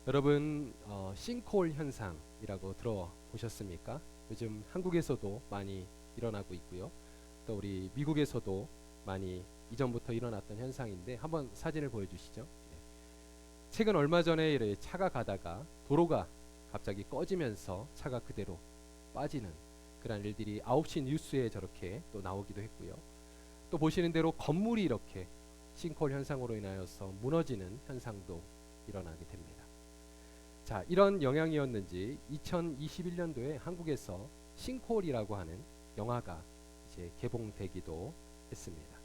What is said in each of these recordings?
여러분 싱크홀 현상이라고 들어보셨습니까? 요즘 한국에서도 많이 일어나고 있고요. 또 우리 미국에서도 많이 이전부터 일어났던 현상인데 한번 사진을 보여주시죠. 네. 최근 얼마 전에 이렇게 차가 가다가 도로가 갑자기 꺼지면서 차가 그대로 빠지는 그런 일들이 9시 뉴스에 저렇게 또 나오기도 했고요. 또 보시는 대로 건물이 이렇게 싱크홀 현상으로 인하여서 무너지는 현상도 일어나게 됩니다. 자, 이런 영향이었는지 2021년도에 한국에서 싱크홀이라고 하는 영화가 이제 개봉되기도 했습니다.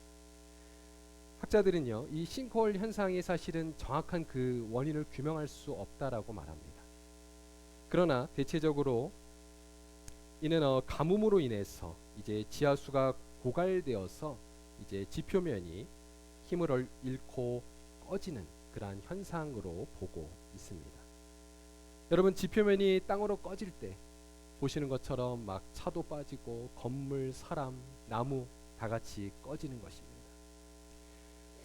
학자들은요, 이 싱크홀 현상이 사실은 정확한 그 원인을 규명할 수 없다라고 말합니다. 그러나 대체적으로 이는 가뭄으로 인해서 이제 지하수가 고갈되어서 이제 지표면이 힘을 잃고 꺼지는 그러한 현상으로 보고 있습니다. 여러분, 지표면이 땅으로 꺼질 때 보시는 것처럼 막 차도 빠지고 건물, 사람, 나무 다 같이 꺼지는 것입니다.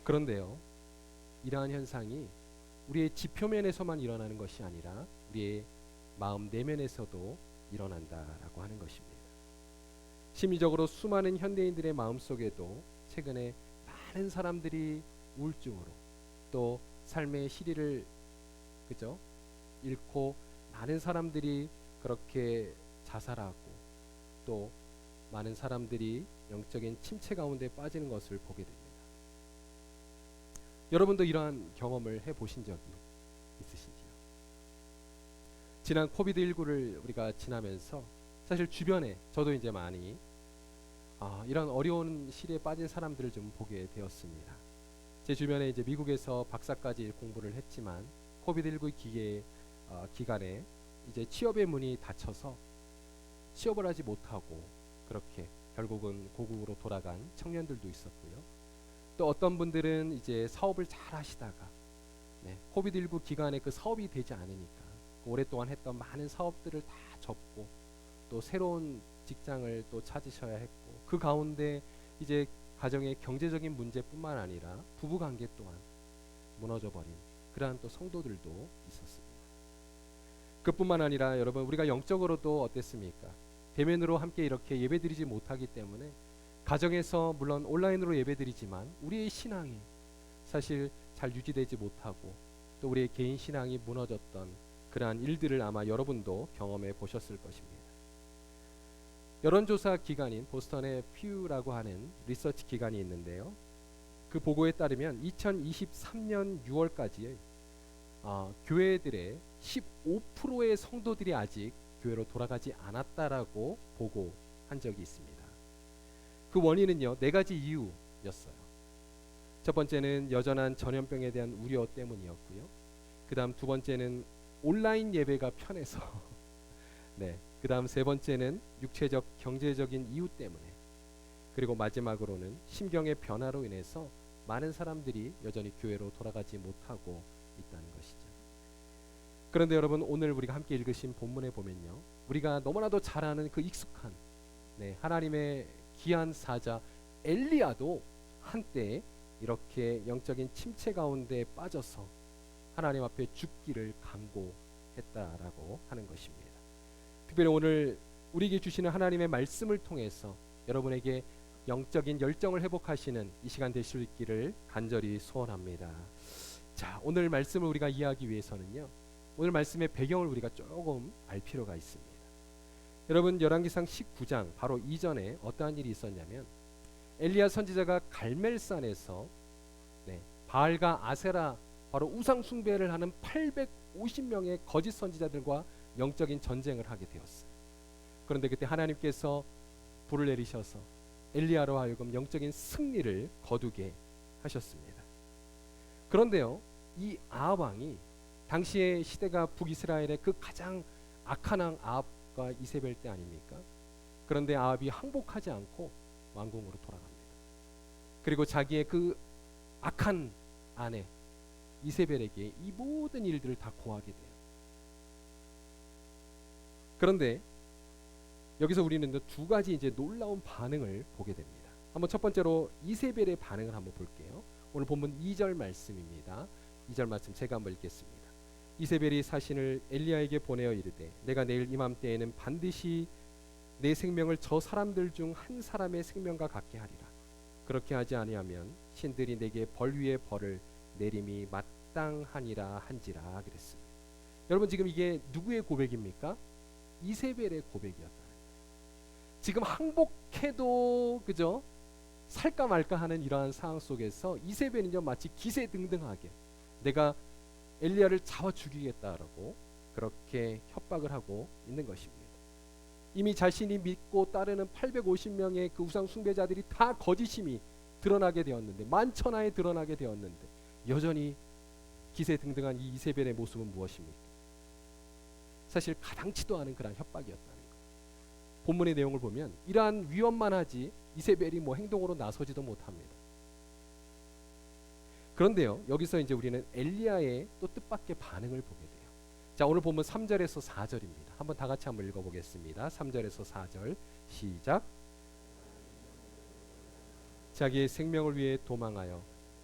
그런데요, 이러한 현상이 우리의 지표면에서만 일어나는 것이 아니라 우리의 마음 내면에서도 일어난다라고 하는 것입니다. 심리적으로 수많은 현대인들의 마음속에도 최근에 많은 사람들이 우울증으로 또 삶의 실의를 그죠? 잃고 많은 사람들이 그렇게 자살하고 또 많은 사람들이 영적인 침체 가운데 빠지는 것을 보게 됩니다. 여러분도 이러한 경험을 해보신 적이 있으신지요? 지난 코비드19를 우리가 지나면서 사실 주변에 저도 이제 많이 이런 어려운 시리에 빠진 사람들을 좀 보게 되었습니다. 제 주변에 이제 미국에서 박사까지 공부를 했지만 코비드19 기간에 이제 취업의 문이 닫혀서 취업을 하지 못하고 그렇게 결국은 고국으로 돌아간 청년들도 있었고요. 또 어떤 분들은 이제 사업을 잘 하시다가 코비드19 기간에 그 사업이 되지 않으니까 오랫동안 했던 많은 사업들을 다 접고 또 새로운 직장을 또 찾으셔야 했고 그 가운데 이제 가정의 경제적인 문제뿐만 아니라 부부 관계 또한 무너져 버린 그러한 또 성도들도 있었습니다. 그뿐만 아니라 여러분 우리가 영적으로도 어땠습니까? 대면으로 함께 이렇게 예배드리지 못하기 때문에 가정에서 물론 온라인으로 예배드리지만 우리의 신앙이 사실 잘 유지되지 못하고 또 우리의 개인 신앙이 무너졌던 그러한 일들을 아마 여러분도 경험해 보셨을 것입니다. 여론조사 기관인 보스턴의 퓨라고 하는 리서치 기관이 있는데요. 그 보고에 따르면 2023년 6월까지 교회들의 15%의 성도들이 아직 교회로 돌아가지 않았다라고 보고한 적이 있습니다. 그 원인은요, 4가지 이유였어요. 첫 번째는 여전한 전염병에 대한 우려 때문이었고요. 그 다음 두 번째는 온라인 예배가 편해서 그 다음 세 번째는 육체적 경제적인 이유 때문에 그리고 마지막으로는 심경의 변화로 인해서 많은 사람들이 여전히 교회로 돌아가지 못하고 있다는 것이죠. 그런데 여러분 오늘 우리가 함께 읽으신 본문에 보면요, 우리가 너무나도 잘 아는 그 익숙한 하나님의 귀한 사자 엘리야도 한때 이렇게 영적인 침체 가운데 빠져서 하나님 앞에 죽기를 강구했다라고 하는 것입니다. 특별히 오늘 우리에게 주시는 하나님의 말씀을 통해서 여러분에게 영적인 열정을 회복하시는 이 시간 되실 수 있기를 간절히 소원합니다. 자, 오늘 말씀을 우리가 이해하기 위해서는요, 오늘 말씀의 배경을 우리가 조금 알 필요가 있습니다. 여러분 열왕기상 19장 바로 이전에 어떠한 일이 있었냐면 엘리야 선지자가 갈멜산에서 바알과 아세라 바로 우상 숭배를 하는 850명의 거짓 선지자들과 영적인 전쟁을 하게 되었어요. 그런데 그때 하나님께서 불을 내리셔서 엘리야로 하여금 영적인 승리를 거두게 하셨습니다. 그런데요, 이 아합 왕이 당시의 시대가 북이스라엘의 그 가장 악한 왕 아합과 이세벨 때 아닙니까? 그런데 아합이 항복하지 않고 왕궁으로 돌아갑니다. 그리고 자기의 그 악한 아내 이세벨에게 이 모든 일들을 다 고하게 돼요. 그런데 여기서 우리는 두 가지 이제 놀라운 반응을 보게 됩니다. 한번 첫 번째로 이세벨의 반응을 한번 볼게요. 오늘 본문 2절 말씀입니다. 2절 말씀 제가 한번 읽겠습니다. 이세벨이 사신을 엘리야에게 보내어 이르되 내가 내일 이맘때에는 반드시 내 생명을 저 사람들 중 한 사람의 생명과 같게 하리라. 그렇게 하지 아니하면 신들이 내게 벌 위에 벌을 내림이 마땅하니라 한지라 그랬습니다. 여러분 지금 이게 누구의 고백입니까? 이세벨의 고백이었다는 거예요. 지금 항복해도 그죠? 살까 말까 하는 이러한 상황 속에서 이세벨은요 마치 기세등등하게 내가 엘리야를 잡아 죽이겠다라고 그렇게 협박을 하고 있는 것입니다. 이미 자신이 믿고 따르는 850명의 그 우상 숭배자들이 다 거짓임이 드러나게 되었는데 만천하에 드러나게 되었는데 여전히 기세등등한 이 이세벨의 모습은 무엇입니까? 사실 가당치도 않은 그런 협박이었다는 거예요. 본문의 내용을 보면 이러한 위험만 하지 이세벨이 뭐 행동으로 나서지도 못합니다. 그런데요 여기서 이제 우리는 엘리야의 또 뜻밖의 반응을 보게 돼요. 자 오늘 본문 3절에서 4절입니다. 한번 다 같이 한번 읽어보겠습니다. 3절에서 4절 시작. 자기의 생명을 위해 도망하여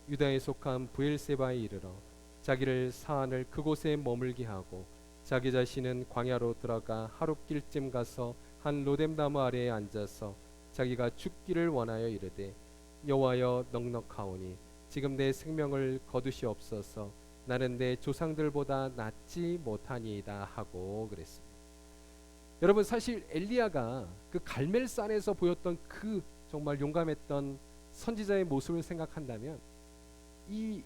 유다에 속한 브엘세바에 이르러 자기를 사안을 그곳에 머물게 하고 자기 자신은 광야로 들어가 하룻길쯤 가서 한 로뎀나무 아래에 앉아서 자기가 죽기를 원하여 이르되 여호와여 넉넉하오니 지금 내 생명을 거두시옵소서 나는 내 조상들보다 낫지 못하니이다 하고 그랬습니다. 여러분 사실 엘리야가 그 갈멜산에서 보였던 그 정말 용감했던 선지자의 모습을 생각한다면 이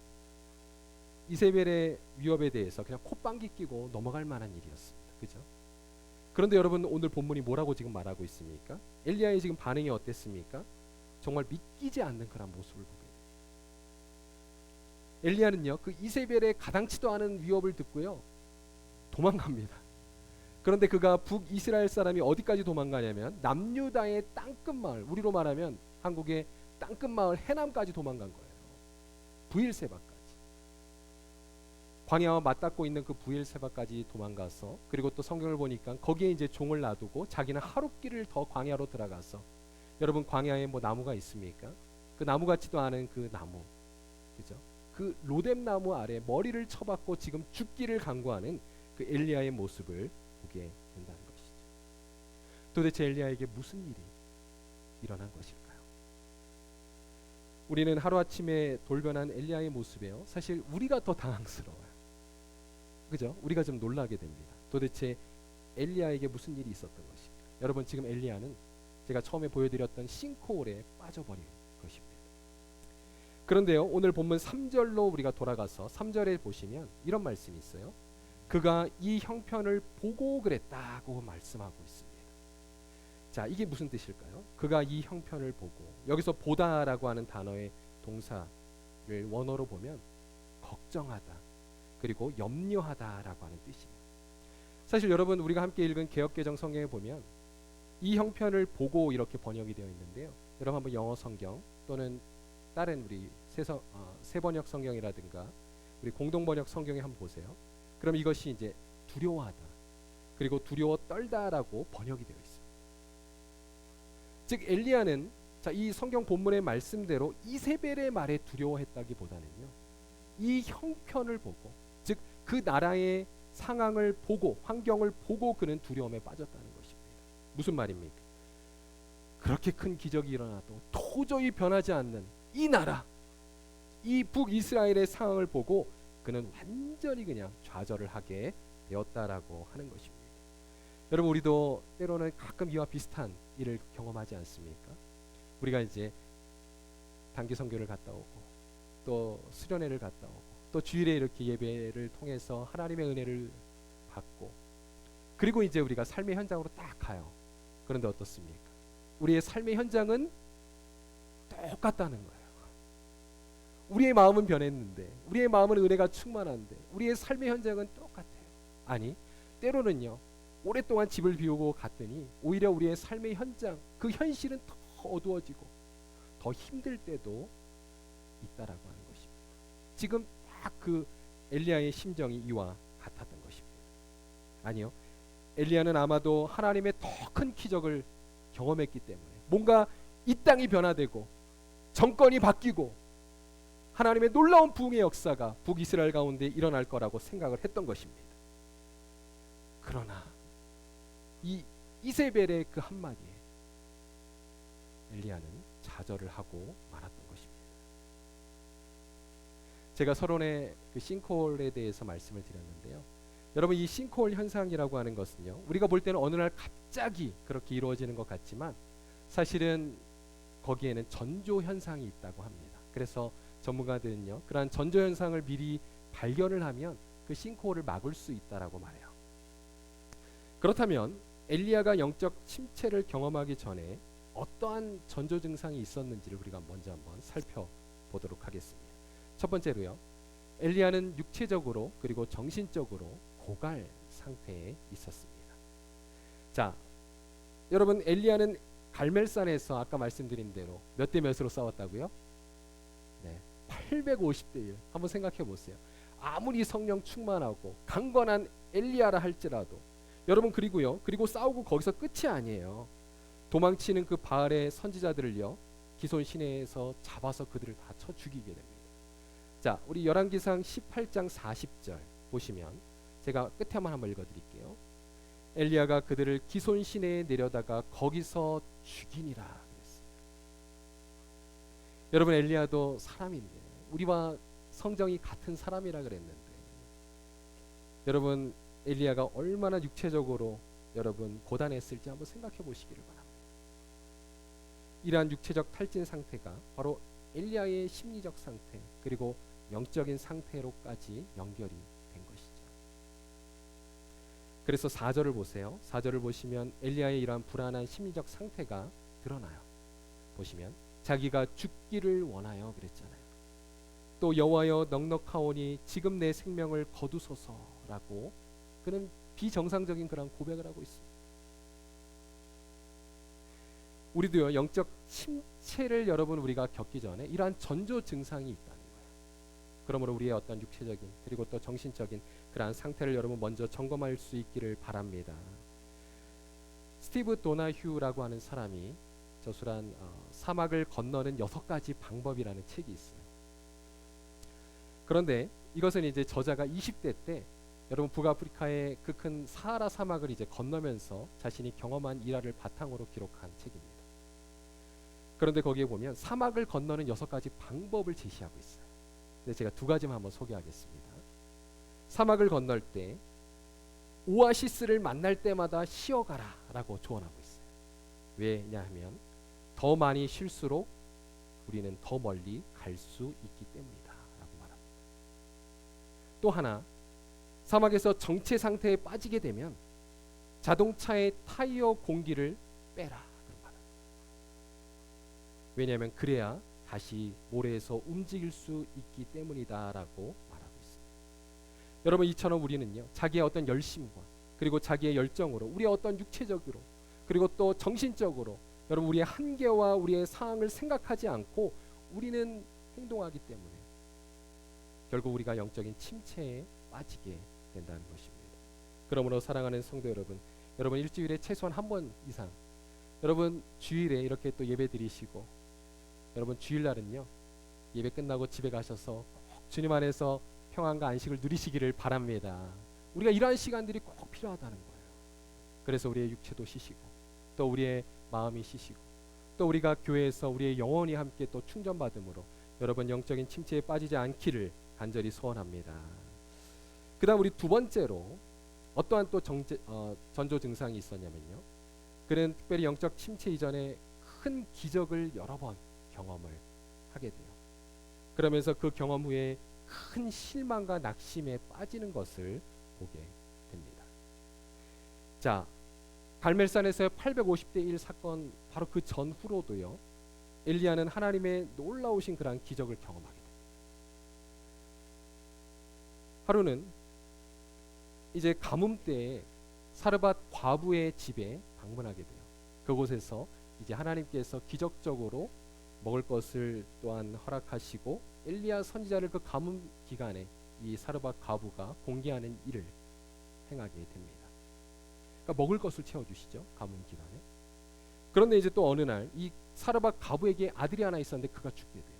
이세벨의 위협에 대해서 그냥 콧방귀 끼고 넘어갈 만한 일이었습니다. 그죠? 그런데 여러분 오늘 본문이 뭐라고 지금 말하고 있습니까? 엘리야의 지금 반응이 어땠습니까? 정말 믿기지 않는 그런 모습을 보게 돼요. 엘리야는요 그 이세벨의 가당치도 않은 위협을 듣고요 도망갑니다. 그런데 그가 북이스라엘 사람이 어디까지 도망가냐면 남유다의 땅끝 마을, 우리로 말하면 한국의 땅끝 마을 해남까지 도망간 거예요. 브엘세바까지. 광야와 맞닿고 있는 그 브엘세바까지 도망가서 그리고 또 성경을 보니까 거기에 이제 종을 놔두고 자기는 하룻길을 더 광야로 들어가서 여러분 광야에 뭐 나무가 있습니까? 그 나무 같지도 않은 그 나무, 그죠? 그 로뎀나무 아래 머리를 쳐박고 지금 죽기를 강구하는 그 엘리야의 모습을 보게 된다는 것이죠. 도대체 엘리야에게 무슨 일이 일어난 것일까요? 우리는 하루아침에 돌변한 엘리야의 모습에요 사실 우리가 더 당황스러워요. 그죠? 우리가 좀 놀라게 됩니다. 도대체 엘리야에게 무슨 일이 있었던 것일까? 여러분 지금 엘리야는 제가 처음에 보여드렸던 싱크홀에 빠져버린 것입니다. 그런데요 오늘 본문 3절로 우리가 돌아가서 3절에 보시면 이런 말씀이 있어요. 그가 이 형편을 보고 그랬다고 말씀하고 있습니다. 자 이게 무슨 뜻일까요? 그가 이 형편을 보고, 여기서 보다라고 하는 단어의 동사를 원어로 보면 걱정하다 그리고 염려하다라고 하는 뜻이에요. 사실 여러분 우리가 함께 읽은 개역개정 성경에 보면 이 형편을 보고 이렇게 번역이 되어 있는데요. 여러분 한번 영어 성경 또는 다른 우리 세번역 성경이라든가 우리 공동번역 성경에 한번 보세요. 그럼 이것이 이제 두려워하다 그리고 두려워 떨다라고 번역이 되어 있습니다. 즉 엘리야는 자, 이 성경 본문의 말씀대로 이세벨의 말에 두려워했다기보다는요 이 형편을 보고 즉 그 나라의 상황을 보고 환경을 보고 그는 두려움에 빠졌다는 것입니다. 무슨 말입니까? 그렇게 큰 기적이 일어나도 도저히 변하지 않는 이 나라, 이 북이스라엘의 상황을 보고 그는 완전히 그냥 좌절을 하게 되었다라고 하는 것입니다. 여러분 우리도 때로는 가끔 이와 비슷한 일을 경험하지 않습니까? 우리가 이제 단기 선교를 갔다 오고 또 수련회를 갔다 오고 또 주일에 이렇게 예배를 통해서 하나님의 은혜를 받고 그리고 이제 우리가 삶의 현장으로 딱 가요. 그런데 어떻습니까? 우리의 삶의 현장은 똑같다는 거예요. 우리의 마음은 변했는데 우리의 마음은 은혜가 충만한데 우리의 삶의 현장은 똑같아요. 아니 때로는요 오랫동안 집을 비우고 갔더니 오히려 우리의 삶의 현장 그 현실은 더 어두워지고 더 힘들 때도 있다라고 하는 것입니다. 지금 딱 그 엘리야의 심정이 이와 같았던 것입니다. 아니요 엘리야는 아마도 하나님의 더 큰 기적을 경험했기 때문에 뭔가 이 땅이 변화되고 정권이 바뀌고 하나님의 놀라운 부흥의 역사가 북이스라엘 가운데 일어날 거라고 생각을 했던 것입니다. 그러나 이 이세벨의 그 한마디에 엘리야는 좌절을 하고 말았던 것입니다. 제가 서론에 그 싱크홀에 대해서 말씀을 드렸는데요. 여러분, 이 싱크홀 현상이라고 하는 것은요, 우리가 볼 때는 어느 날 갑자기 그렇게 이루어지는 것 같지만 사실은 거기에는 전조 현상이 있다고 합니다. 그래서 전문가들은요, 그러한 전조 현상을 미리 발견을 하면 그 싱크홀을 막을 수 있다라고 말해요. 그렇다면 엘리야가 영적 침체를 경험하기 전에 어떠한 전조 증상이 있었는지를 우리가 먼저 한번 살펴보도록 하겠습니다. 첫 번째로요, 엘리야는 육체적으로 그리고 정신적으로 고갈 상태에 있었습니다. 자, 여러분, 엘리야는 갈멜산에서 아까 말씀드린 대로 몇 대 몇으로 싸웠다고요? 네, 850대 1. 한번 생각해 보세요. 아무리 성령 충만하고 강건한 엘리야라 할지라도 여러분, 그리고 싸우고 거기서 끝이 아니에요. 도망치는 그 바알의 선지자들을요, 기손 시내에서 잡아서 그들을 다 쳐 죽이게 됩니다. 자, 우리 열왕기상 18장 40절 보시면 제가 끝에 한번 읽어드릴게요. 엘리야가 그들을 기손 시내에 내려다가 거기서 죽이니라 그랬어요. 여러분, 엘리야도 사람인데 우리와 성정이 같은 사람이라 그랬는데 여러분, 엘리야가 얼마나 육체적으로 여러분 고단했을지 한번 생각해 보시기를 바랍니다. 이러한 육체적 탈진 상태가 바로 엘리야의 심리적 상태 그리고 영적인 상태로까지 연결이 된 것이죠. 그래서 4절을 보세요. 4절을 보시면 엘리야의 이러한 불안한 심리적 상태가 드러나요. 보시면 자기가 죽기를 원하여 그랬잖아요. 또 여호와여 넉넉하오니 지금 내 생명을 거두소서라고 그는 비정상적인 그런 고백을 하고 있습니다. 우리도요, 영적 침체를 여러분 우리가 겪기 전에 이러한 전조 증상이 있다는 거예요. 그러므로 우리의 어떤 육체적인 그리고 또 정신적인 그러한 상태를 여러분 먼저 점검할 수 있기를 바랍니다. 스티브 도나휴라고 하는 사람이 저술한 사막을 건너는 6가지 방법이라는 책이 있어요. 그런데 이것은 이제 저자가 20대 때 여러분 북아프리카의 그 큰 사하라 사막을 이제 건너면서 자신이 경험한 일화를 바탕으로 기록한 책입니다. 그런데 거기에 보면 사막을 건너는 6가지 방법을 제시하고 있어요. 근데 제가 2가지만 한번 소개하겠습니다. 사막을 건널 때 오아시스를 만날 때마다 쉬어가라 라고 조언하고 있어요. 왜냐하면 더 많이 쉴수록 우리는 더 멀리 갈 수 있기 때문이다 라고 말합니다. 또 하나, 사막에서 정체 상태에 빠지게 되면 자동차의 타이어 공기를 빼라 그런 말합니다. 왜냐하면 그래야 다시 모래에서 움직일 수 있기 때문이다 라고 말하고 있습니다. 여러분, 이처럼 우리는요, 자기의 어떤 열심과 그리고 자기의 열정으로 우리의 어떤 육체적으로 그리고 또 정신적으로 여러분 우리의 한계와 우리의 상황을 생각하지 않고 우리는 행동하기 때문에 결국 우리가 영적인 침체에 빠지게 된다는 것입니다. 그러므로 사랑하는 성도 여러분, 여러분 일주일에 최소한 한 번 이상 여러분 주일에 이렇게 또 예배 드리시고 여러분 주일날은요, 예배 끝나고 집에 가셔서 꼭 주님 안에서 평안과 안식을 누리시기를 바랍니다. 우리가 이러한 시간들이 꼭 필요하다는 거예요. 그래서 우리의 육체도 쉬시고 또 우리의 마음이 쉬시고 또 우리가 교회에서 우리의 영혼이 함께 또 충전받음으로 여러분 영적인 침체에 빠지지 않기를 간절히 소원합니다. 그 다음 우리 2번째로 어떠한 또 전조 증상이 있었냐면요, 그는 특별히 영적 침체 이전에 큰 기적을 여러 번 경험을 하게 돼요. 그러면서 그 경험 후에 큰 실망과 낙심에 빠지는 것을 보게 됩니다. 자, 갈멜산에서의 850대 1 사건 바로 그 전후로도요, 엘리야는 하나님의 놀라우신 그러한 기적을 경험하게 됩니다. 하루는 이제 가뭄 때에 사르밧 과부의 집에 방문하게 돼요. 그곳에서 이제 하나님께서 기적적으로 먹을 것을 또한 허락하시고 엘리야 선지자를 그 가뭄 기간에 이 사르밧 과부가 공개하는 일을 행하게 됩니다. 그러니까 먹을 것을 채워주시죠, 가뭄 기간에. 그런데 이제 또 어느 날 이 사르밧 과부에게 아들이 하나 있었는데 그가 죽게 돼요.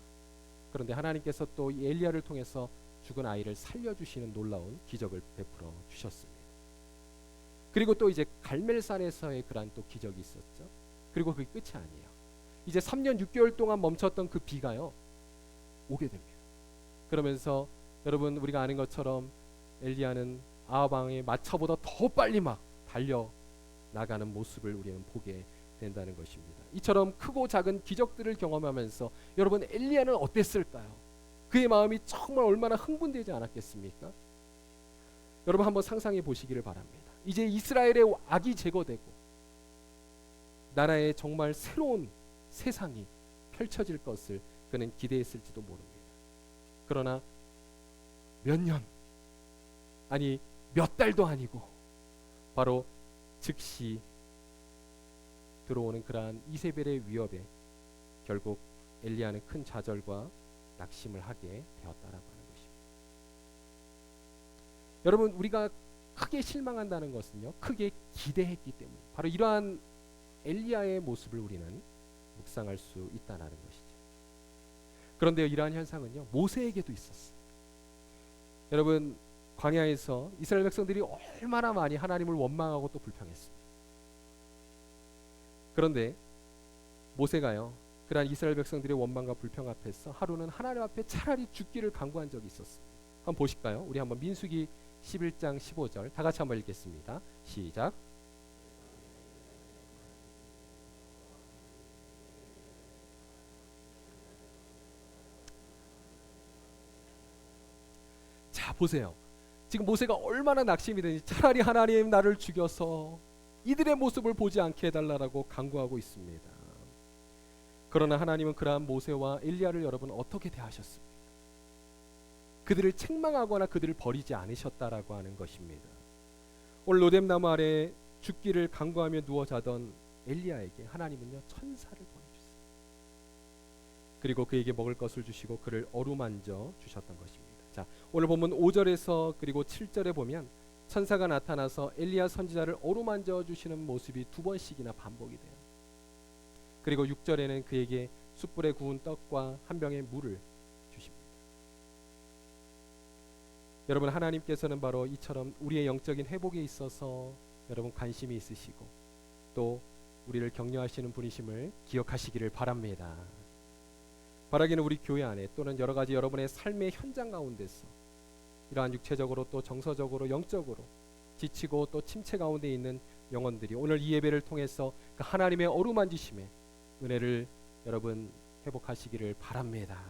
그런데 하나님께서 또 이 엘리야를 통해서 죽은 아이를 살려주시는 놀라운 기적을 베풀어 주셨습니다. 그리고 또 이제 갈멜산에서의 그러한 또 기적이 있었죠. 그리고 그게 끝이 아니에요. 이제 3년 6개월 동안 멈췄던 그 비가요 오게 됩니다. 그러면서 여러분 우리가 아는 것처럼 엘리야는 아합 왕의 마차보다 더 빨리 막 달려 나가는 모습을 우리는 보게 된다는 것입니다. 이처럼 크고 작은 기적들을 경험하면서 여러분 엘리야는 어땠을까요? 그의 마음이 정말 얼마나 흥분되지 않았겠습니까? 여러분 한번 상상해 보시기를 바랍니다. 이제 이스라엘의 악이 제거되고 나라의 정말 새로운 세상이 펼쳐질 것을 그는 기대했을지도 모릅니다. 그러나 몇 년, 아니 몇 달도 아니고 바로 즉시 들어오는 그러한 이세벨의 위협에 결국 엘리야는 큰 좌절과 낙심을 하게 되었다라고 하는 것입니다. 여러분 우리가 크게 실망한다는 것은요 크게 기대했기 때문에 바로 이러한 엘리야의 모습을 우리는 묵상할 수 있다는 것이죠. 그런데 이러한 현상은요 모세에게도 있었어요. 여러분 광야에서 이스라엘 백성들이 얼마나 많이 하나님을 원망하고 또 불평했습니다. 그런데 모세가요 그러한 이스라엘 백성들의 원망과 불평 앞에서 하루는 하나님 앞에 차라리 죽기를 간구한 적이 있었습니다. 한번 보실까요? 우리 한번 민수기 11장 15절 다 같이 한번 읽겠습니다. 시작. 자 보세요. 지금 모세가 얼마나 낙심이 되는지 차라리 하나님 나를 죽여서 이들의 모습을 보지 않게 해달라고 간구하고 있습니다. 그러나 하나님은 그러한 모세와 엘리야를 여러분 어떻게 대하셨습니까? 그들을 책망하거나 그들을 버리지 않으셨다라고 하는 것입니다. 오늘 로뎀나무 아래 죽기를 간구하며 누워 자던 엘리야에게 하나님은요 천사를 보내주세요. 그리고 그에게 먹을 것을 주시고 그를 어루만져 주셨던 것입니다. 자, 오늘 본문 5절에서 그리고 7절에 보면 천사가 나타나서 엘리야 선지자를 어루만져 주시는 모습이 두 번씩이나 반복이 돼요. 그리고 6절에는 그에게 숯불에 구운 떡과 한 병의 물을 주십니다. 여러분 하나님께서는 바로 이처럼 우리의 영적인 회복에 있어서 여러분 관심이 있으시고 또 우리를 격려하시는 분이심을 기억하시기를 바랍니다. 바라기는 우리 교회 안에 또는 여러 가지 여러분의 삶의 현장 가운데서 이러한 육체적으로 또 정서적으로 영적으로 지치고 또 침체 가운데 있는 영혼들이 오늘 이 예배를 통해서 그 하나님의 어루만지심에 은혜를 여러분 회복하시기를 바랍니다.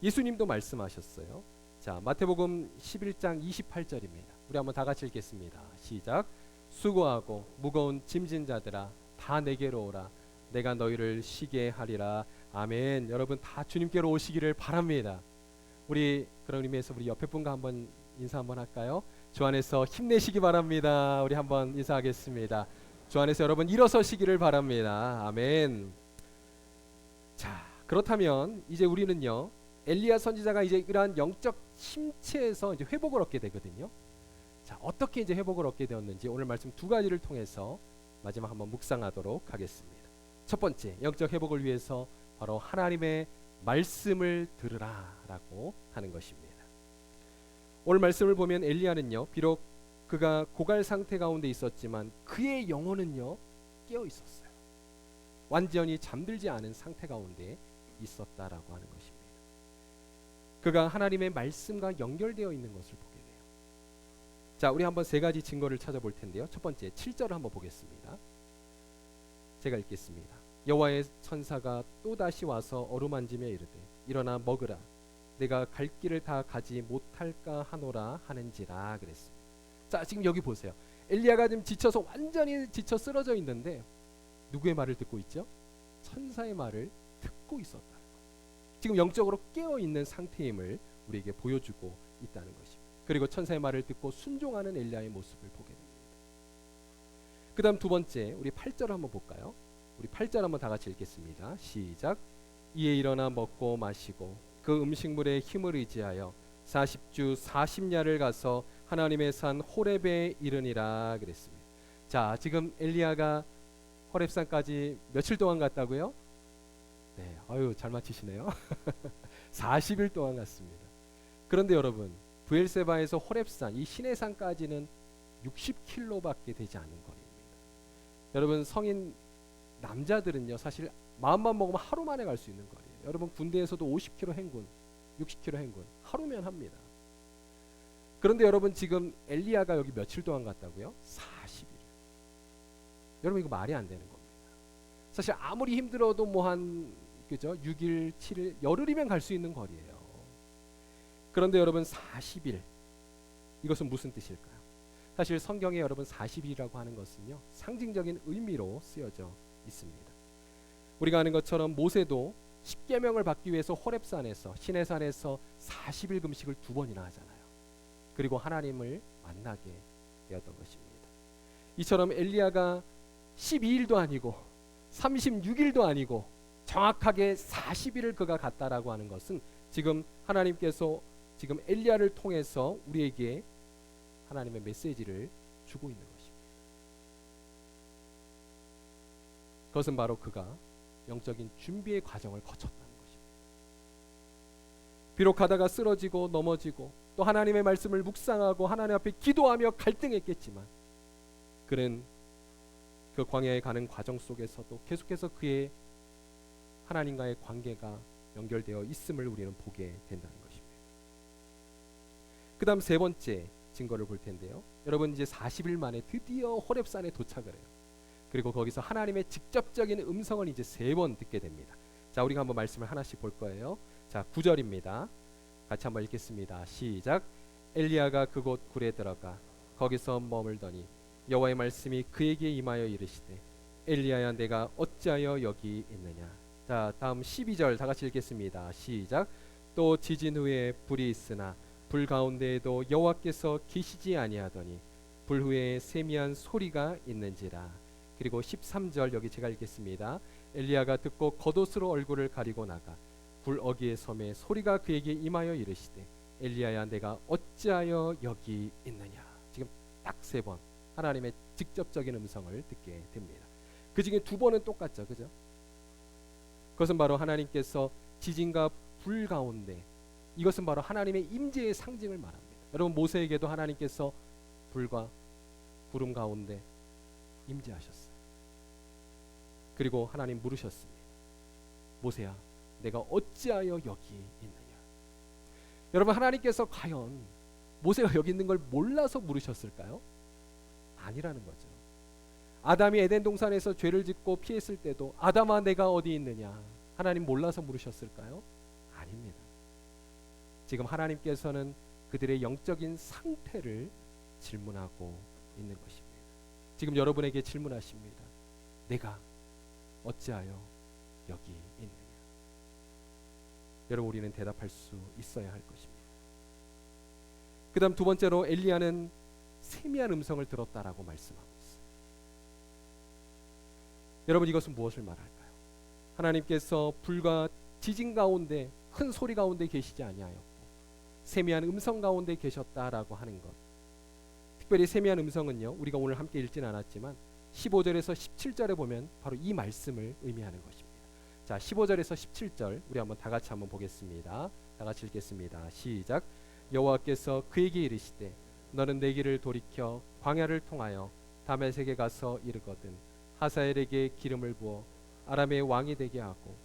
예수님도 말씀하셨어요. 자, 마태복음 11장 28절입니다. 우리 한번 다 같이 읽겠습니다. 시작. 수고하고 무거운 짐진 자들아 다 내게로 오라. 내가 너희를 쉬게 하리라. 아멘. 여러분 다 주님께로 오시기를 바랍니다. 우리 그런 의미에서 우리 옆에 분과 한번 인사 한번 할까요? 주 안에서 힘내시기 바랍니다. 우리 한번 인사하겠습니다. 주 안에서 여러분 일어서시기를 바랍니다. 아멘. 자, 그렇다면 이제 우리는요 엘리야 선지자가 이제 이러한 영적 침체에서 이제 회복을 얻게 되거든요. 자, 어떻게 이제 회복을 얻게 되었는지 오늘 말씀 두 가지를 통해서 마지막 한번 묵상하도록 하겠습니다. 첫 번째, 영적 회복을 위해서 바로 하나님의 말씀을 들으라라고 하는 것입니다. 오늘 말씀을 보면 엘리야는요 비록 그가 고갈 상태 가운데 있었지만 그의 영혼은요 깨어 있었어요. 완전히 잠들지 않은 상태 가운데 있었다라고 하는 것입니다. 그가 하나님의 말씀과 연결되어 있는 것을 보게 돼요. 자, 우리 한번 세 가지 증거를 찾아볼 텐데요. 첫 번째 7절을 한번 보겠습니다. 제가 읽겠습니다. 여호와의 천사가 또 다시 와서 어루만지며 이르되 일어나 먹으라. 내가 갈 길을 다 가지 못할까 하노라 하는지라 그랬습니다. 자, 지금 여기 보세요. 엘리야가 지금 지쳐서 완전히 지쳐 쓰러져 있는데 누구의 말을 듣고 있죠? 천사의 말을 듣고 있었다. 지금 영적으로 깨어 있는 상태임을 우리에게 보여주고 있다는 것입니다. 그리고 천사의 말을 듣고 순종하는 엘리야의 모습을 보게 됩니다. 그다음 두 번째, 우리 8절 한번 볼까요? 우리 8절 한번 다 같이 읽겠습니다. 시작. 이에 일어나 먹고 마시고 그 음식물에 힘을 의지하여 40주 40야를 가서 하나님의 산 호렙에 이르니라 그랬습니다. 자, 지금 엘리야가 호렙산까지 며칠 동안 갔다고요? 네, 아유 잘 맞히시네요. 40일 동안 갔습니다. 그런데 여러분, 브엘세바에서 호렙산, 이 시내산까지는 60km밖에 되지 않는 거리입니다. 여러분, 성인 남자들은요, 사실 마음만 먹으면 하루 만에 갈 수 있는 거리예요. 여러분, 군대에서도 50km 행군, 60km 행군 하루면 합니다. 그런데 여러분, 지금 엘리야가 여기 며칠 동안 갔다고요? 40일. 여러분, 이거 말이 안 되는 겁니다. 사실 아무리 힘들어도 뭐 한 그죠? 6일, 7일, 열흘이면 갈 수 있는 거리예요. 그런데 여러분, 40일, 이것은 무슨 뜻일까요? 사실 성경에 여러분 40일이라고 하는 것은요, 상징적인 의미로 쓰여져 있습니다. 우리가 아는 것처럼 모세도 십계명을 받기 위해서 호렙산에서, 시내산에서 40일 금식을 2번이나 하잖아요. 그리고 하나님을 만나게 되었던 것입니다. 이처럼 엘리야가 12일도 아니고 36일도 아니고 정확하게 40일을 그가 갔다라고 하는 것은 지금 하나님께서 지금 엘리야를 통해서 우리에게 하나님의 메시지를 주고 있는 것입니다. 그것은 바로 그가 영적인 준비의 과정을 거쳤다는 것입니다. 비록 가다가 쓰러지고 넘어지고 또 하나님의 말씀을 묵상하고 하나님 앞에 기도하며 갈등했겠지만 그는 그 광야에 가는 과정 속에서도 계속해서 그의 하나님과의 관계가 연결되어 있음을 우리는 보게 된다는 것입니다. 그 다음 세 번째 증거를 볼 텐데요. 여러분, 이제 40일 만에 드디어 호렙산에 도착을 해요. 그리고 거기서 하나님의 직접적인 음성을 이제 3번 듣게 됩니다. 자, 우리가 한번 말씀을 하나씩 볼 거예요. 자, 9절입니다. 같이 한번 읽겠습니다. 시작. 엘리야가 그곳 굴에 들어가 거기서 머물더니 여호와의 말씀이 그에게 임하여 이르시되 엘리야야, 내가 어찌하여 여기 있느냐. 자, 다음 12절 다 같이 읽겠습니다. 시작. 또 지진 후에 불이 있으나 불 가운데에도 여호와께서 계시지 아니하더니 불 후에 세미한 소리가 있는지라. 그리고 13절 여기 제가 읽겠습니다. 엘리야가 듣고 겉옷으로 얼굴을 가리고 나가 굴 어귀에 섬에 소리가 그에게 임하여 이르시되 엘리야야, 내가 어찌하여 여기 있느냐. 지금 딱 3번 하나님의 직접적인 음성을 듣게 됩니다. 그 중에 2번은 똑같죠, 그죠? 그것은 바로 하나님께서 지진과 불 가운데, 이것은 바로 하나님의 임재의 상징을 말합니다. 여러분, 모세에게도 하나님께서 불과 구름 가운데 임재하셨어요. 그리고 하나님 물으셨습니다. 모세야, 내가 어찌하여 여기 있느냐. 여러분, 하나님께서 과연 모세가 여기 있는 걸 몰라서 물으셨을까요? 아니라는 거죠. 아담이 에덴 동산에서 죄를 짓고 피했을 때도 아담아, 내가 어디 있느냐. 하나님 몰라서 물으셨을까요? 아닙니다. 지금 하나님께서는 그들의 영적인 상태를 질문하고 있는 것입니다. 지금 여러분에게 질문하십니다. 내가 어찌하여 여기 있느냐. 여러분, 우리는 대답할 수 있어야 할 것입니다. 그 다음 2번째로 엘리야는 세미한 음성을 들었다라고 말씀하고 있어요. 여러분, 이것은 무엇을 말할까요? 하나님께서 불과 지진 가운데 큰 소리 가운데 계시지 아니하였고 세미한 음성 가운데 계셨다라고 하는 것. 특별히 세미한 음성은요, 우리가 오늘 함께 읽지는 않았지만 15절에서 17절에 보면 바로 이 말씀을 의미하는 것입니다. 자, 15절에서 17절 우리 한번 다 같이 한번 보겠습니다. 다 같이 읽겠습니다. 시작. 여호와께서 그에게 이르시되 너는 내 길을 돌이켜 광야를 통하여 다메섹에 가서 이르거든 하사엘에게 기름을 부어 아람의 왕이 되게 하고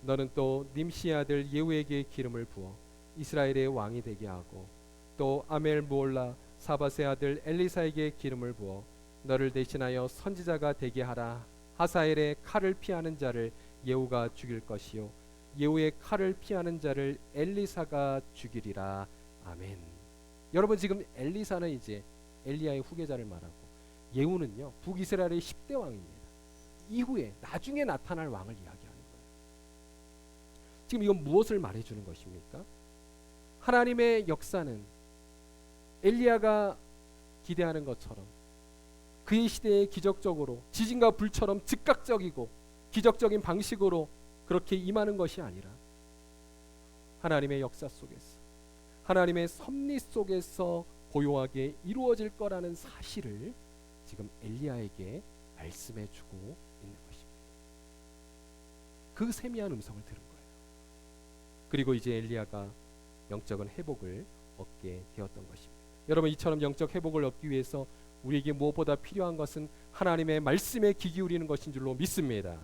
너는 또 님시의 아들 예후에게 기름을 부어 이스라엘의 왕이 되게 하고 또 아멜 무올라 사밧의 아들 엘리사에게 기름을 부어 너를 대신하여 선지자가 되게 하라. 하사엘의 칼을 피하는 자를 예후가 죽일 것이요 예후의 칼을 피하는 자를 엘리사가 죽이리라. 아멘. 여러분, 지금 엘리사는 이제 엘리야의 후계자를 말하고 예후는요, 북이스라엘의 10대 왕입니다. 이후에 나중에 나타날 왕을 이야기하는 거예요. 지금 이건 무엇을 말해주는 것입니까? 하나님의 역사는 엘리야가 기대하는 것처럼 그의 시대에 기적적으로 지진과 불처럼 즉각적이고 기적적인 방식으로 그렇게 임하는 것이 아니라 하나님의 역사 속에서 하나님의 섭리 속에서 고요하게 이루어질 거라는 사실을 지금 엘리야에게 말씀해주고 있는 것입니다. 그 세미한 음성을 들은 거예요. 그리고 이제 엘리야가 영적인 회복을 얻게 되었던 것입니다. 여러분, 이처럼 영적 회복을 얻기 위해서 우리에게 무엇보다 필요한 것은 하나님의 말씀에 귀 기울이는 것인 줄로 믿습니다.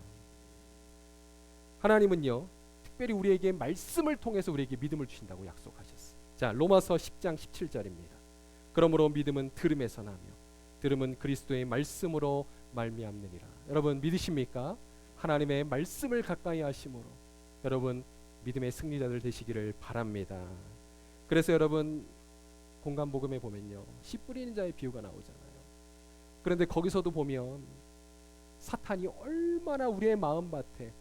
하나님은요, 특별히 우리에게 말씀을 통해서 우리에게 믿음을 주신다고 약속하셨어요. 자, 로마서 10장 17절입니다. 그러므로 믿음은 들음에서 나며 들음은 그리스도의 말씀으로 말미암느니라. 여러분, 믿으십니까? 하나님의 말씀을 가까이 하심으로 여러분 믿음의 승리자들 되시기를 바랍니다. 그래서 여러분, 공간복음에 보면요, 씨 뿌리는 자의 비유가 나오잖아요. 그런데 거기서도 보면 사탄이 얼마나 우리의 마음밭에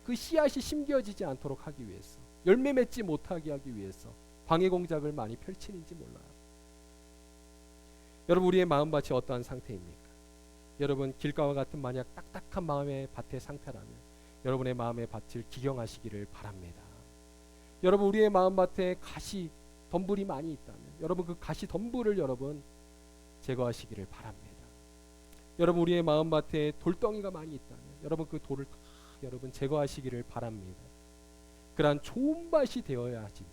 그 씨앗이 심겨지지 않도록 하기 위해서, 열매 맺지 못하게 하기 위해서 방해 공작을 많이 펼치는지 몰라요. 여러분, 우리의 마음밭이 어떠한 상태입니까? 여러분, 길가와 같은 만약 딱딱한 마음의 밭의 상태라면 여러분의 마음의 밭을 기경하시기를 바랍니다. 여러분, 우리의 마음밭에 가시 덤불이 많이 있다면 여러분 그 가시 덤불을 여러분 제거하시기를 바랍니다. 여러분, 우리의 마음밭에 돌덩이가 많이 있다면 여러분 그 돌을 다 여러분 제거하시기를 바랍니다. 그러한 좋은 밭이 되어야 하지만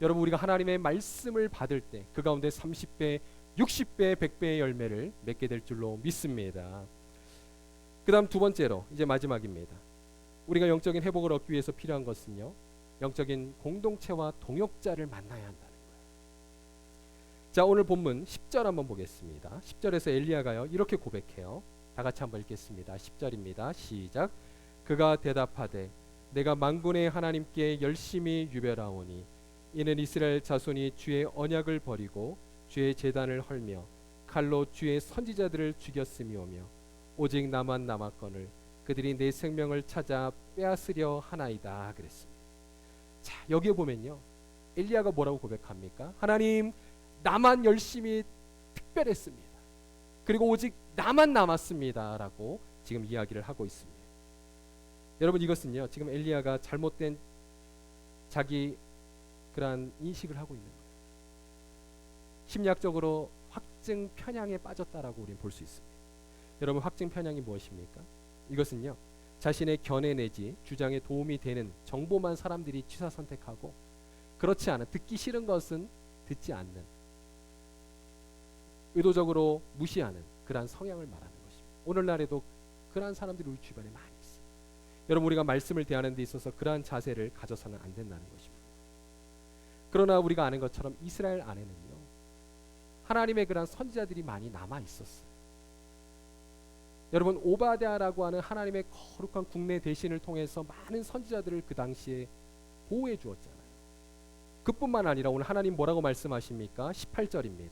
여러분, 우리가 하나님의 말씀을 받을 때 그 가운데 30배, 60배, 100배의 열매를 맺게 될 줄로 믿습니다. 그 다음 두 번째로, 이제 마지막입니다. 우리가 영적인 회복을 얻기 위해서 필요한 것은요, 영적인 공동체와 동역자를 만나야 한다는 거예요. 자, 오늘 본문 10절 한번 보겠습니다. 10절에서 엘리야가요 이렇게 고백해요. 다 같이 한번 읽겠습니다. 10절입니다. 시작. 그가 대답하되 내가 만군의 하나님께 열심히 유별하오니 이는 이스라엘 자손이 주의 언약을 버리고 주의 제단을 헐며 칼로 주의 선지자들을 죽였음이오며 오직 나만 남았거늘 그들이 내 생명을 찾아 빼앗으려 하나이다 그랬습니다. 자, 여기에 보면요, 엘리야가 뭐라고 고백합니까? 하나님, 나만 열심히 특별했습니다. 그리고 오직 나만 남았습니다 라고 지금 이야기를 하고 있습니다. 여러분, 이것은요 지금 엘리야가 잘못된 자기 그러한 인식을 하고 있는 거예요. 심리학적으로 확증 편향에 빠졌다라고 우리는 볼 수 있습니다. 여러분, 확증 편향이 무엇입니까? 이것은요, 자신의 견해 내지 주장에 도움이 되는 정보만 사람들이 취사 선택하고 그렇지 않은, 듣기 싫은 것은 듣지 않는, 의도적으로 무시하는 그러한 성향을 말하는 것입니다. 오늘날에도 그러한 사람들이 우리 주변에 많이 있어요. 여러분, 우리가 말씀을 대하는 데 있어서 그러한 자세를 가져서는 안 된다는 것입니다. 그러나 우리가 아는 것처럼 이스라엘 안에는요, 하나님의 그러한 선지자들이 많이 남아 있었어요. 여러분, 오바댜라고 하는 하나님의 거룩한 국내 대신을 통해서 많은 선지자들을 그 당시에 보호해 주었잖아요. 그뿐만 아니라 오늘 하나님 뭐라고 말씀하십니까? 18절입니다.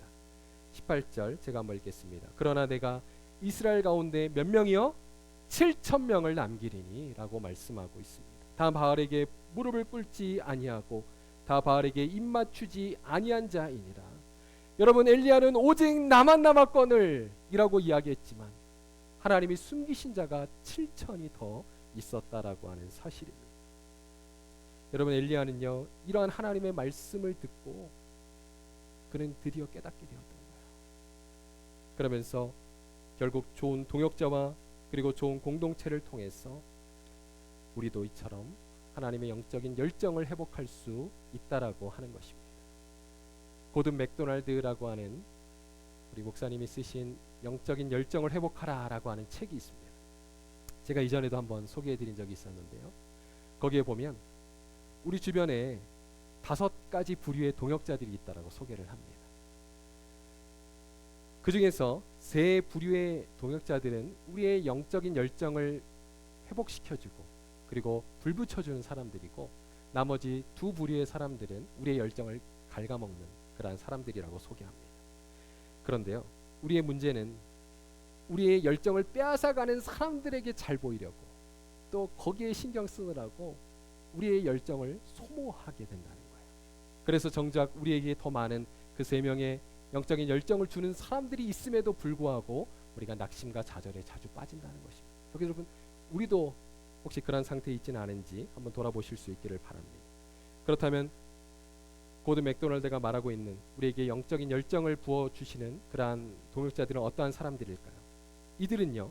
18절 제가 한번 읽겠습니다. 그러나 내가 이스라엘 가운데 몇 명이요? 7,000명을 남기리니 라고 말씀하고 있습니다. 다 바알에게 무릎을 꿇지 아니하고 다 바알에게 입맞추지 아니한 자이니라. 여러분, 엘리야는 오직 나만 남았거늘 이라고 이야기했지만 하나님이 숨기신 자가 7,000이 더 있었다라고 하는 사실입니다. 여러분, 엘리야는요 이러한 하나님의 말씀을 듣고 그는 드디어 깨닫게 되었던 거예요. 그러면서 결국 좋은 동역자와 그리고 좋은 공동체를 통해서 우리도 이처럼 하나님의 영적인 열정을 회복할 수 있다라고 하는 것입니다. 고든 맥도날드라고 하는 우리 목사님이 쓰신 영적인 열정을 회복하라라고 하는 책이 있습니다. 제가 이전에도 한번 소개해드린 적이 있었는데요. 거기에 보면 우리 주변에 5가지 부류의 동역자들이 있다라고 소개를 합니다. 그 중에서 3부류의 동역자들은 우리의 영적인 열정을 회복시켜주고 그리고 불붙여주는 사람들이고, 나머지 2부류의 사람들은 우리의 열정을 갉아먹는 그러한 사람들이라고 소개합니다. 그런데요, 우리의 문제는 우리의 열정을 빼앗아가는 사람들에게 잘 보이려고 또 거기에 신경 쓰느라고 우리의 열정을 소모하게 된다는 거예요. 그래서 정작 우리에게 더 많은 그 3명의 영적인 열정을 주는 사람들이 있음에도 불구하고 우리가 낙심과 좌절에 자주 빠진다는 것입니다. 여러분, 우리도 혹시 그런 상태에 있지는 않은지 한번 돌아보실 수 있기를 바랍니다. 그렇다면 고든 맥도날드가 말하고 있는 우리에게 영적인 열정을 부어주시는 그러한 동역자들은 어떠한 사람들일까요? 이들은요,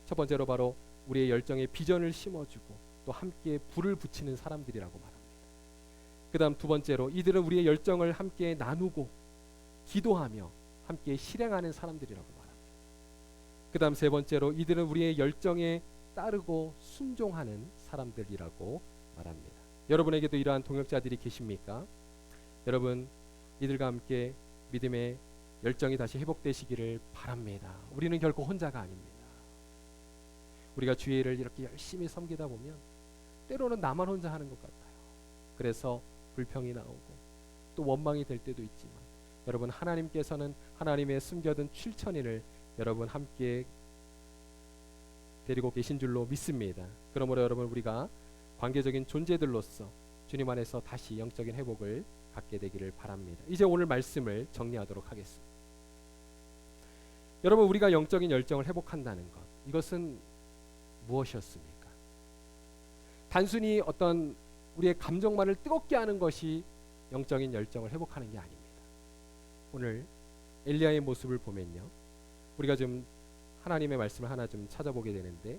첫 번째로 바로 우리의 열정에 비전을 심어주고 또 함께 불을 붙이는 사람들이라고 말합니다. 그다음 두 번째로 이들은 우리의 열정을 함께 나누고 기도하며 함께 실행하는 사람들이라고 말합니다. 그다음 세 번째로 이들은 우리의 열정에 따르고 순종하는 사람들이라고 말합니다. 여러분에게도 이러한 동역자들이 계십니까? 여러분, 이들과 함께 믿음의 열정이 다시 회복되시기를 바랍니다. 우리는 결코 혼자가 아닙니다. 우리가 주의 일을 이렇게 열심히 섬기다 보면 때로는 나만 혼자 하는 것 같아요. 그래서 불평이 나오고 또 원망이 될 때도 있지만 여러분, 하나님께서는 하나님의 숨겨둔 출천인을 여러분 함께 데리고 계신 줄로 믿습니다. 그러므로 여러분, 우리가 관계적인 존재들로서 주님 안에서 다시 영적인 회복을 갖게 되기를 바랍니다. 이제 오늘 말씀을 정리하도록 하겠습니다. 여러분, 우리가 영적인 열정을 회복한다는 것, 이것은 무엇이었습니까? 단순히 어떤 우리의 감정만을 뜨겁게 하는 것이 영적인 열정을 회복하는 게 아닙니다. 오늘 엘리야의 모습을 보면요, 우리가 좀 하나님의 말씀을 하나 좀 찾아보게 되는데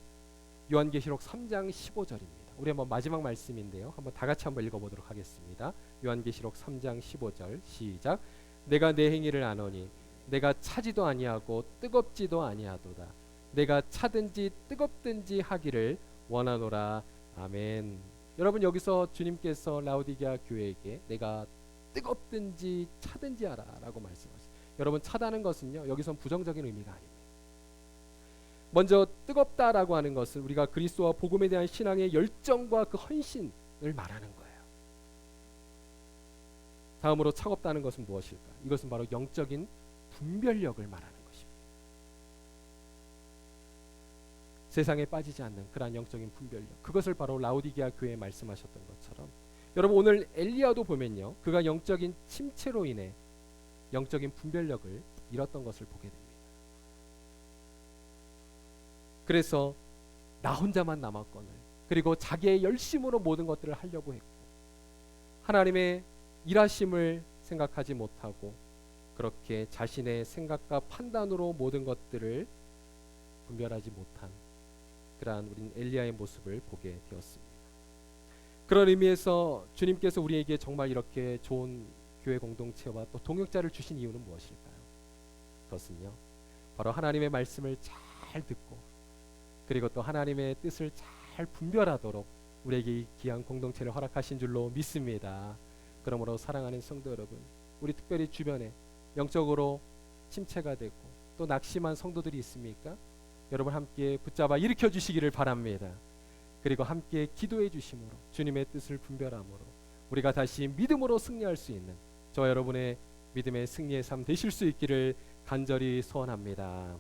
요한계시록 3장 15절입니다. 우리 한번 마지막 말씀인데요, 한번 다 같이 한번 읽어보도록 하겠습니다. 요한계시록 3장 15절 시작. 내가 내 행위를 아노니 내가 차지도 아니하고 뜨겁지도 아니하도다. 내가 차든지 뜨겁든지 하기를 원하노라. 아멘. 여러분, 여기서 주님께서 라오디게아 교회에게 내가 뜨겁든지 차든지 하라 라고 말씀하셨어요. 여러분, 차다는 것은요, 여기선 부정적인 의미가 아닙니다. 먼저 뜨겁다라고 하는 것은 우리가 그리스도와 복음에 대한 신앙의 열정과 그 헌신을 말하는 거예요. 다음으로 차갑다는 것은 무엇일까? 이것은 바로 영적인 분별력을 말하는 것입니다. 세상에 빠지지 않는 그러한 영적인 분별력, 그것을 바로 라오디게아 교회에 말씀하셨던 것처럼 여러분, 오늘 엘리야도 보면요, 그가 영적인 침체로 인해 영적인 분별력을 잃었던 것을 보게 됩니다. 그래서 나 혼자만 남았거늘, 그리고 자기의 열심으로 모든 것들을 하려고 했고 하나님의 일하심을 생각하지 못하고 그렇게 자신의 생각과 판단으로 모든 것들을 분별하지 못한 그러한 우린 엘리야의 모습을 보게 되었습니다. 그런 의미에서 주님께서 우리에게 정말 이렇게 좋은 교회 공동체와 또 동역자를 주신 이유는 무엇일까요? 그것은요, 바로 하나님의 말씀을 잘 듣고 그리고 또 하나님의 뜻을 잘 분별하도록 우리에게 이 귀한 공동체를 허락하신 줄로 믿습니다. 그러므로 사랑하는 성도 여러분, 우리 특별히 주변에 영적으로 침체가 되고 또 낙심한 성도들이 있습니까? 여러분, 함께 붙잡아 일으켜 주시기를 바랍니다. 그리고 함께 기도해 주심으로 주님의 뜻을 분별함으로 우리가 다시 믿음으로 승리할 수 있는 저와 여러분의 믿음의 승리의 삶 되실 수 있기를 간절히 소원합니다.